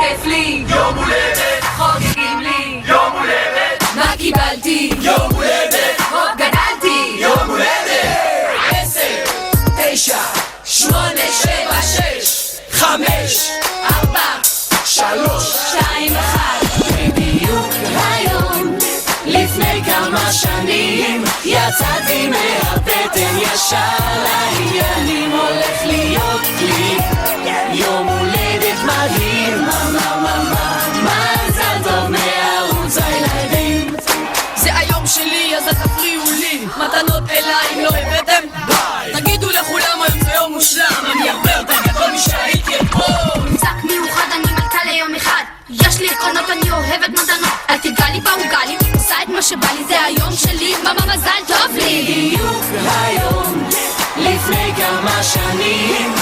כיף לי, יום הולדת, חוגגים לי, יום הולדת, מה קיבלתי, יום הולדת, עוד גדלתי, יום הולדת. 10, 9, 8, 7, 6, 5, 4, 3, 2, 1. בדיוק היום, לפני כמה שנים, יצאתי מהבטן ישר לעניינים. הולך להיות לי יום הולדת מדהים, מזל טוב מערוץ הילדים. זה היום שלי אז אל תפריעו לי, מתנות אליי אם לא הבאתם ביי. תגידו לכולם היום זה יום מושלם, אני הרבה יותר גדול משהייתי אתמול. משחק מיוחד, אני מלכה ליום אחד, יש לי עקרונות, אני אוהבת מתנות, אל תיגע לי בעוגה לי, עושה את מה שבא לי, זה היום שלי, מזל טוב לי. בדיוק היום, לפני כמה שנים,